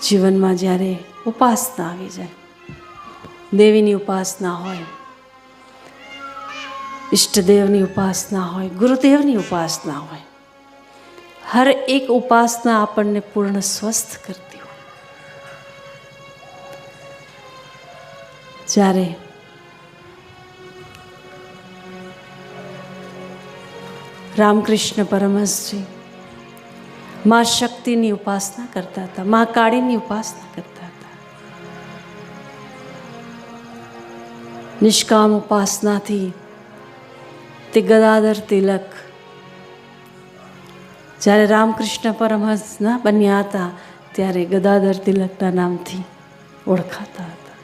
જીવનમાં જ્યારે ઉપાસના આવી જાય, દેવીની ઉપાસના હોય, ઈષ્ટદેવની ઉપાસના હોય, ગુરુદેવની ઉપાસના હોય, હર એક ઉપાસના આપણને પૂર્ણ સ્વસ્થ કરતી હોય. જ્યારે રામકૃષ્ણ પરમહંસજી મા શક્તિની ઉપાસના કરતા હતા, મા કાળીની ઉપાસના કરતા હતા. નિષ્કામ ઉપાસનાથી તે ગદાધર તિલક જ્યારે રામકૃષ્ણ પરમહંસના બન્યા હતા ત્યારે ગદાધર તિલકના નામથી ઓળખાતા હતા.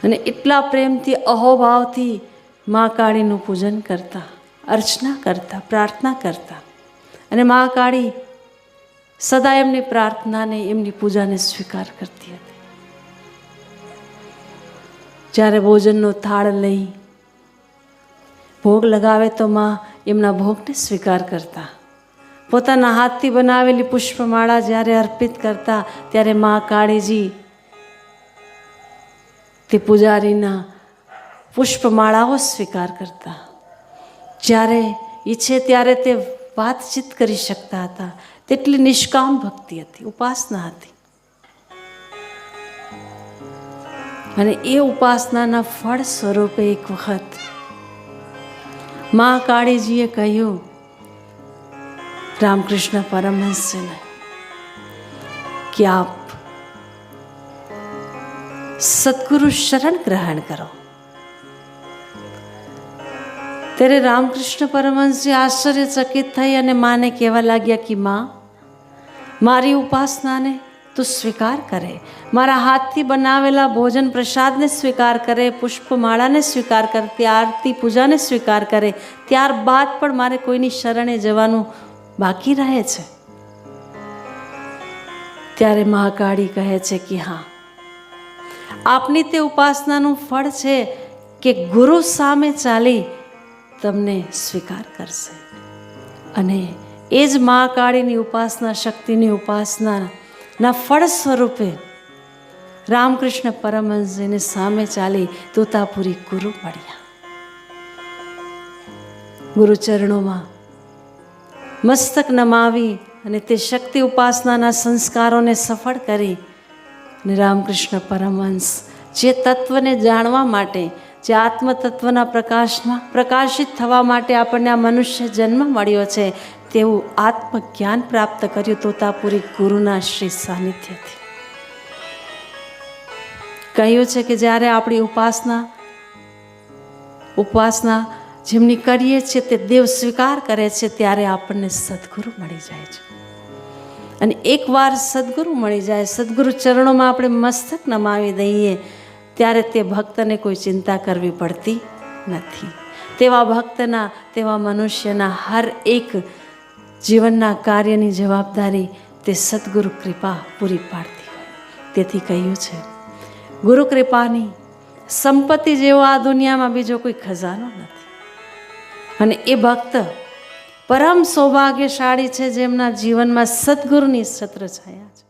અને એટલા પ્રેમથી અહોભાવથી મા કાળીનું પૂજન કરતા, અર્ચના કરતા, પ્રાર્થના કરતા. અને મા કાળી સદા એમની પ્રાર્થનાને, એમની પૂજાને સ્વીકાર કરતી હતી. જ્યારે ભોજનનો થાળ લઈ ભોગ લગાવે તો મા એમના ભોગને સ્વીકાર કરતા. પોતાના હાથથી બનાવેલી પુષ્પમાળા જ્યારે અર્પિત કરતા ત્યારે મા કાળીજી તે પૂજારીના પુષ્પમાળાઓ સ્વીકાર કરતા. જ્યારે ઈચ્છે ત્યારે તે વાતચીત કરી શકતા હતા. તેટલી નિષ્કામ ભક્તિ હતી, ઉપાસના હતી. અને એ ઉપાસનાના ફળ સ્વરૂપે એક વખત મા કાળીજીએ કહ્યું રામકૃષ્ણ પરમહંસજીને કે આપ સદગુરુ શરણ ગ્રહણ કરો. ત્યારે રામકૃષ્ણ પરમહંસજી આશ્ચર્યચકિત થઈ અને માને કહેવા લાગ્યા કે માં, મારી ઉપાસનાને તું સ્વીકાર કરે, મારા હાથથી બનાવેલા ભોજન પ્રસાદને સ્વીકાર કરે, પુષ્પમાળાને સ્વીકાર કરે, આરતી પૂજાને સ્વીકાર કરે, ત્યારબાદ પણ મારે કોઈની શરણે જવાનું બાકી રહે છે. ત્યારે મહાકાળી કહે છે કે હા, આપની તે ઉપાસનાનું ફળ છે કે ગુરુ સામે ચાલી તમને સ્વીકાર કરશે. અને એ જ મા કાળીની ઉપાસના, શક્તિની ઉપાસનાના ફળ સ્વરૂપે રામકૃષ્ણ પરમહંસજીને સામે ચાલી તોતાપુરી ગુરુ મળ્યા. ગુરુચરણોમાં મસ્તક નમાવી અને તે શક્તિ ઉપાસનાના સંસ્કારોને સફળ કરી અને રામકૃષ્ણ પરમહંસ જે તત્વને જાણવા માટે, જે આત્મતત્વના પ્રકાશમાં પ્રકાશિત થવા માટે આપણને આ મનુષ્ય જન્મ મળ્યો છે, તેવું આત્મજ્ઞાન પ્રાપ્ત કર્યું તોતાપુરી ગુરુના શ્રી સાનિધ્યથી. કહ્યું છે કે જ્યારે આપણી ઉપાસના જેમની કરીએ છીએ તે દેવ સ્વીકાર કરે છે ત્યારે આપણને સદગુરુ મળી જાય છે. અને એકવાર સદગુરુ મળી જાય, સદગુરુ ચરણોમાં આપણે મસ્તક નમાવી દઈએ ત્યારે તે ભક્તને કોઈ ચિંતા કરવી પડતી નથી. તેવા ભક્તના, તેવા મનુષ્યના હર એક જીવનના કાર્યની જવાબદારી તે સદગુરુ કૃપા પૂરી પાડતી હોય. તેથી કહ્યું છે ગુરુ કૃપાની સંપત્તિ જેવો આ દુનિયામાં બીજો કોઈ ખજાનો નથી. અને એ ભક્ત પરમ સૌભાગ્યશાળી છે જેમના જીવનમાં સદગુરુની છત્રછાયા છે.